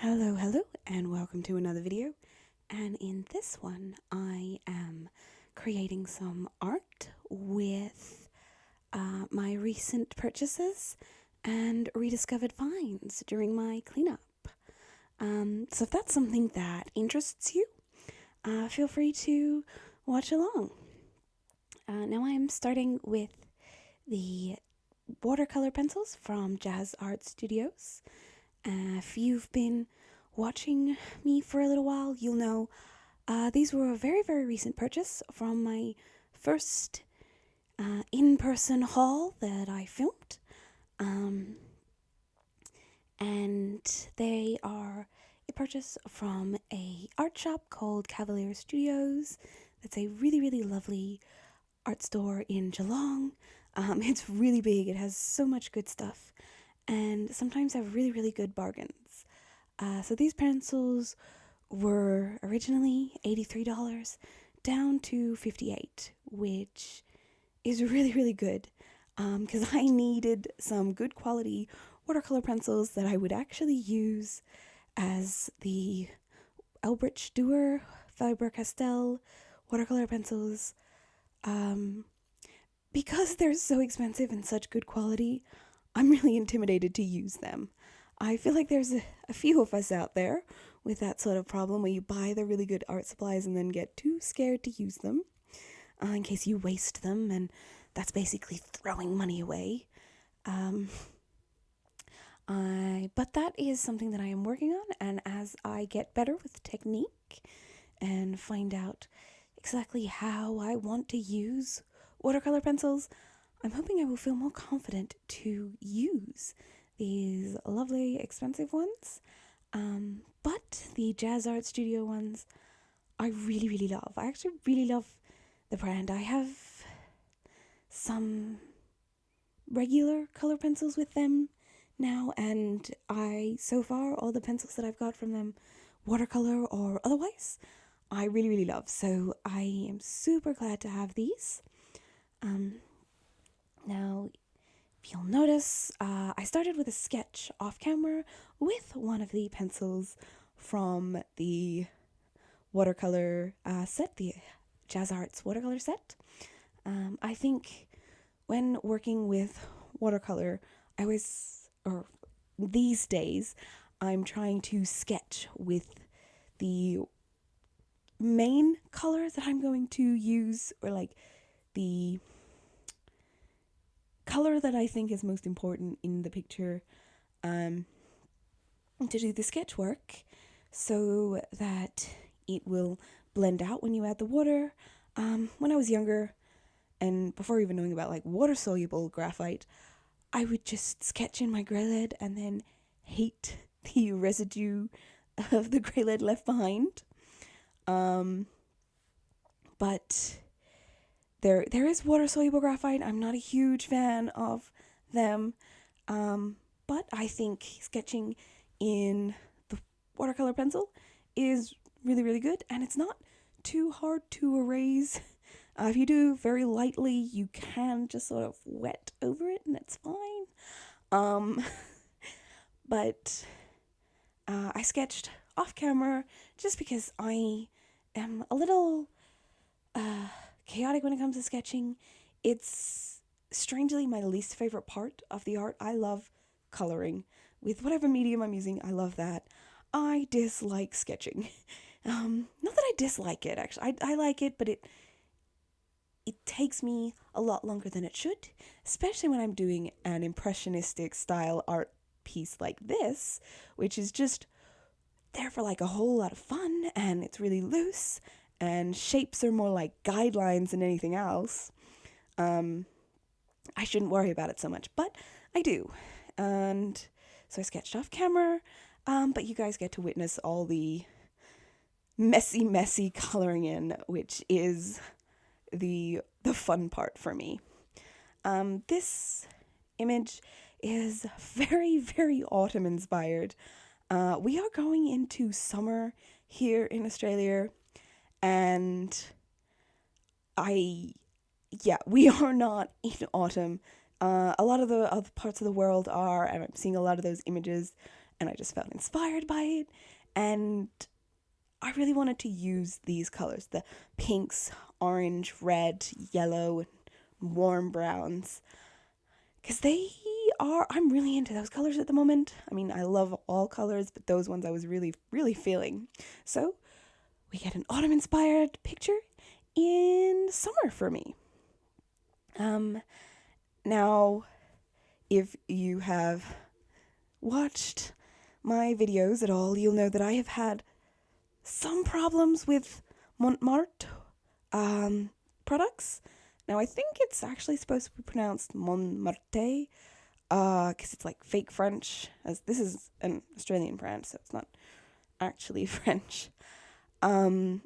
Hello, and welcome to another video. And in this one, I am creating some art with my recent purchases and rediscovered finds during my cleanup. So if that's something that interests you, feel free to watch along. Now I'm starting with the watercolor pencils from Jazz Art Studios. If you've been watching me for a little while, you'll know these were a very, very recent purchase from my first in-person haul that I filmed. And they are a purchase from a art shop called Cavalier Studios. That's a really, really lovely art store in Geelong. It's really big. It has so much good stuff. And sometimes have really, really good bargains. So these pencils were originally $83 down to $58, which is really, really good because I needed some good quality watercolor pencils that I would actually use as the Elbridge Duer Faber-Castell watercolor pencils. Because they're so expensive and such good quality, I'm really intimidated to use them. I feel like there's a few of us out there with that sort of problem where you buy the really good art supplies and then get too scared to use them in case you waste them, and that's basically throwing money away. But that is something that I am working on, and as I get better with technique and find out exactly how I want to use watercolor pencils, I'm hoping I will feel more confident to use these lovely expensive ones. But the Jazz Art Studio ones I really, really love. I actually really love the brand. I have some regular color pencils with them now, and so far, all the pencils that I've got from them, watercolor or otherwise, I really, really love. So I am super glad to have these. Now, if you'll notice, I started with a sketch off camera with one of the pencils from the watercolor set, the Jazz Arts watercolor set. I think when working with watercolor, these days, I'm trying to sketch with the main color that I'm going to use, or like the color that I think is most important in the picture, to do the sketch work so that it will blend out when you add the water. When I was younger, and before even knowing about like water-soluble graphite, I would just sketch in my grey lead and then hate the residue of the grey lead left behind. But there is water-soluble graphite. I'm not a huge fan of them, but I think sketching in the watercolor pencil is really, really good, and it's not too hard to erase. If you do very lightly, you can just sort of wet over it, and it's fine. But I sketched off camera just because I am a little chaotic when it comes to sketching. It's strangely my least favorite part of the art. I love coloring with whatever medium I'm using. I love that. I dislike sketching. Not that I dislike it, actually. I like it, but it takes me a lot longer than it should, especially when I'm doing an impressionistic style art piece like this, which is just there for like a whole lot of fun, and it's really loose, and shapes are more like guidelines than anything else. I shouldn't worry about it so much, but I do. And so I sketched off camera, but you guys get to witness all the messy coloring in, which is the fun part for me. This image is very, very autumn inspired. We are going into summer here in Australia, and we are not in autumn. A lot of the other parts of the world are, and I'm seeing a lot of those images, and I just felt inspired by it, and I really wanted to use these colors, the pinks, orange, red, yellow, and warm browns, because I'm really into those colors at the moment. I mean, I love all colors, but those ones I was really, really feeling. So we get an autumn-inspired picture in summer for me. Now, if you have watched my videos at all, you'll know that I have had some problems with Montmartre products. Now, I think it's actually supposed to be pronounced Montmartre, because it's like fake French, as this is an Australian brand, so it's not actually French. But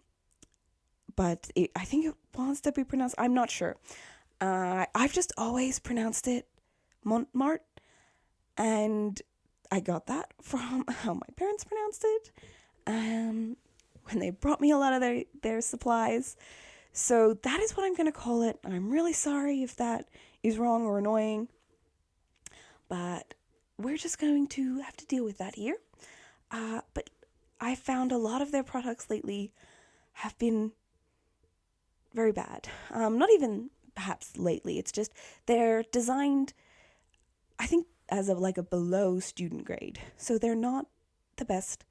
I think it wants to be pronounced, I'm not sure. I've just always pronounced it Montmartre, and I got that from how my parents pronounced it when they brought me a lot of their supplies. So that is what I'm going to call it. I'm really sorry if that is wrong or annoying, but we're just going to have to deal with that here. But I found a lot of their products lately have been very bad. Not even perhaps lately. It's just they're designed, I think, as a below student grade. So they're not the best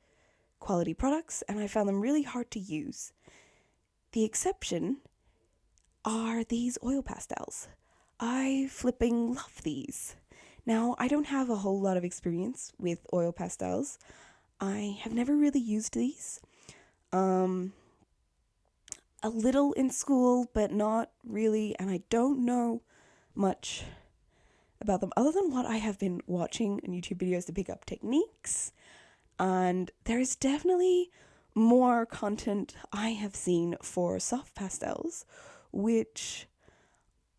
quality products, and I found them really hard to use. The exception are these oil pastels. I flipping love these. Now, I don't have a whole lot of experience with oil pastels. I have never really used these. A little in school, but not really, and I don't know much about them other than what I have been watching on YouTube videos to pick up techniques. And there is definitely more content I have seen for soft pastels, which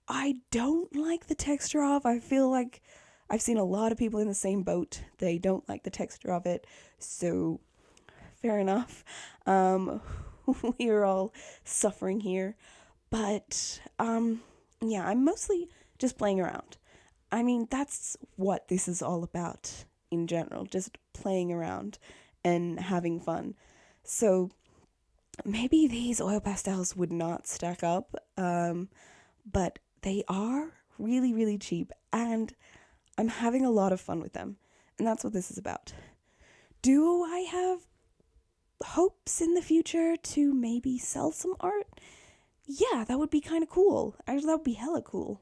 I don't like the texture of. I feel like I've seen a lot of people in the same boat. They don't like the texture of it, so fair enough. We are all suffering here, but yeah, I'm mostly just playing around. I mean, that's what this is all about in general, just playing around and having fun. So maybe these oil pastels would not stack up, but they are really, really cheap, and I'm having a lot of fun with them, and that's what this is about. Do I have hopes in the future to maybe sell some art? Yeah, that would be kind of cool. Actually, that would be hella cool.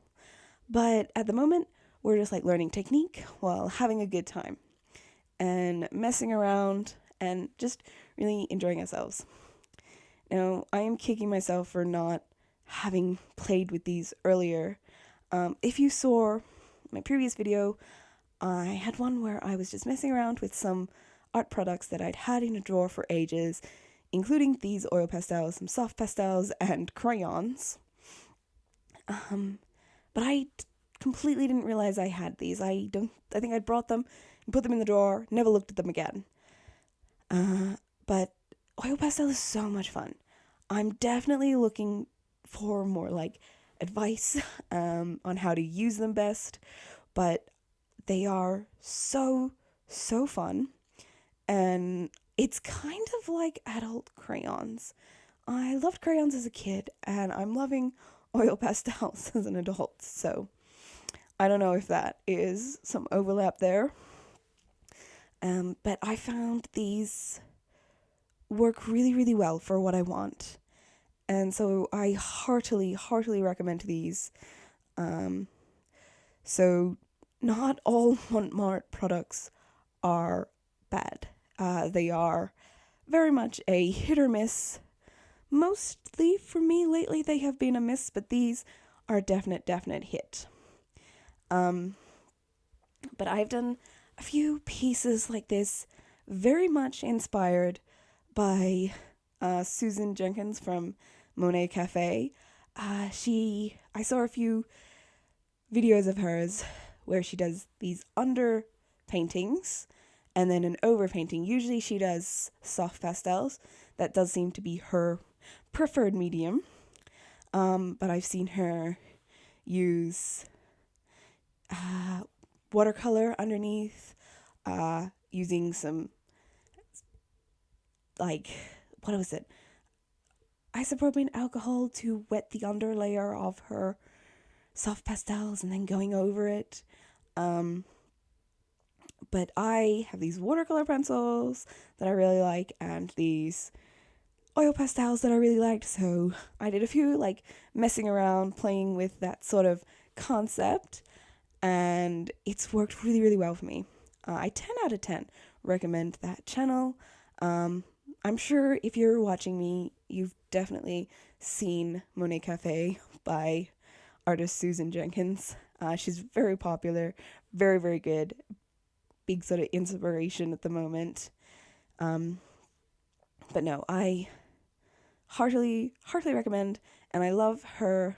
But at the moment, we're just learning technique while having a good time and messing around and just really enjoying ourselves. Now, I am kicking myself for not having played with these earlier. If you saw my previous video, I had one where I was just messing around with some art products that I'd had in a drawer for ages, including these oil pastels, some soft pastels, and crayons. But I completely didn't realize I had these. I think I brought them and put them in the drawer, never looked at them again. But oil pastel is so much fun. I'm definitely looking for more advice on how to use them best, but they are so fun, and it's kind of like adult crayons. I loved crayons as a kid, and I'm loving oil pastels as an adult, so I don't know if that is some overlap there. But I found these work really, really well for what I want. And so I heartily recommend these. So not all Montmartre products are bad. They are very much a hit or miss. Mostly for me lately they have been a miss, but these are a definite hit. But I've done a few pieces like this, very much inspired by Susan Jenkins from Monet Cafe. I saw a few videos of hers where she does these under paintings and then an over painting. Usually she does soft pastels. That does seem to be her preferred medium. But I've seen her use watercolor underneath, using some, like, what was it? Isopropyl alcohol to wet the underlayer of her soft pastels and then going over it. But I have these watercolor pencils that I really like and these oil pastels that I really liked, so I did a few like messing around, playing with that sort of concept, and it's worked really, really well for me. I 10 out of 10 recommend that channel. I'm sure if you're watching me, you've definitely seen Monet Cafe by artist Susan Jenkins. She's very popular, very, very good, big sort of inspiration at the moment. But no, I heartily recommend, and I love her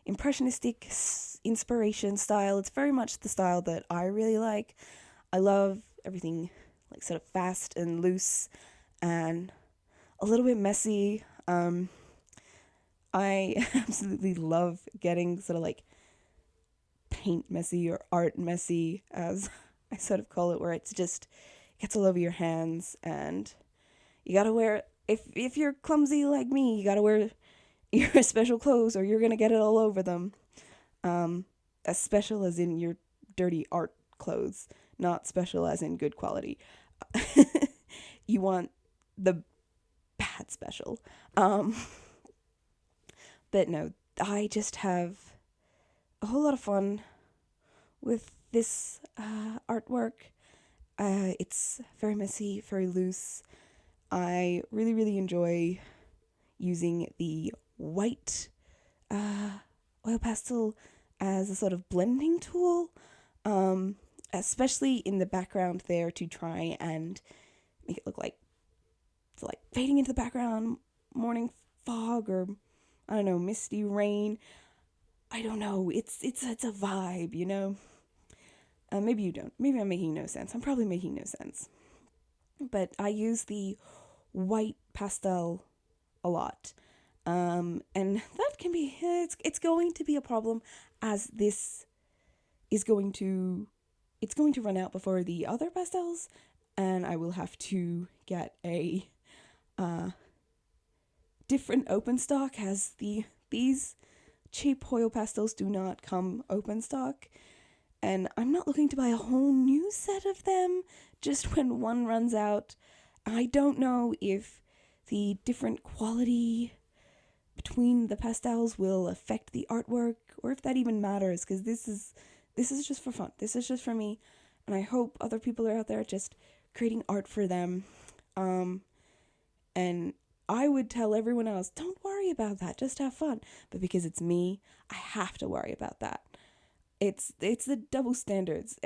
impressionistic inspiration style. It's very much the style that I really like. I love everything like sort of fast and loose and a little bit messy. I absolutely love getting sort of like paint messy or art messy, as I sort of call it, where it's just gets all over your hands, and you gotta wear, if you're clumsy like me, you gotta wear your special clothes or you're gonna get it all over them. As special as in your dirty art clothes, not special as in good quality. You want the bad special. But no, I just have a whole lot of fun with this artwork. It's very messy, very loose. I really, really enjoy using the white oil pastel as a sort of blending tool, especially in the background there, to try and make it look like it's like fading into the background, morning fog, or I don't know, misty rain. I don't know. It's a vibe, you know. Maybe you don't. Maybe I'm making no sense. I'm probably making no sense. But I use the white pastel a lot. And that can be, it's going to be a problem, as this is going to run out before the other pastels, and I will have to get a different open stock, as these cheap oil pastels do not come open stock, and I'm not looking to buy a whole new set of them just when one runs out. I don't know if the different quality between the pastels will affect the artwork, or if that even matters, because this is just for fun. This is just for me, and I hope other people are out there just creating art for them. And I would tell everyone else, don't worry about that, just have fun. But because it's me, I have to worry about that. It's the double standards.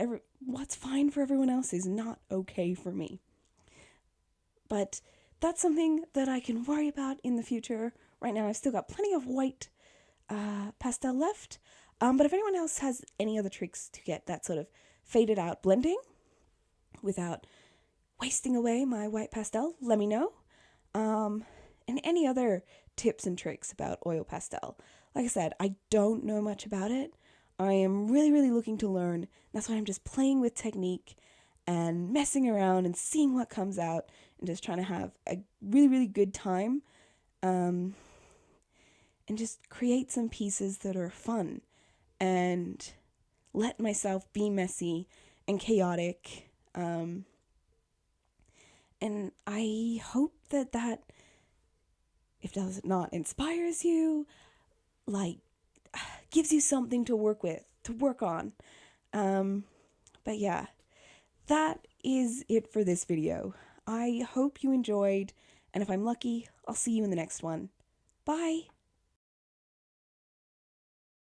What's fine for everyone else is not okay for me. But that's something that I can worry about in the future. Right now, I've still got plenty of white pastel left. But if anyone else has any other tricks to get that sort of faded out blending without wasting away my white pastel, let me know. And any other tips and tricks about oil pastel. Like I said, I don't know much about it. I am really, really looking to learn. That's why I'm just playing with technique and messing around and seeing what comes out and just trying to have a really, really good time. And just create some pieces that are fun and let myself be messy and chaotic. And I hope that if does not inspires you, like gives you something to work with, to work on. But yeah, that is it for this video. I hope you enjoyed, and if I'm lucky, I'll see you in the next one. Bye!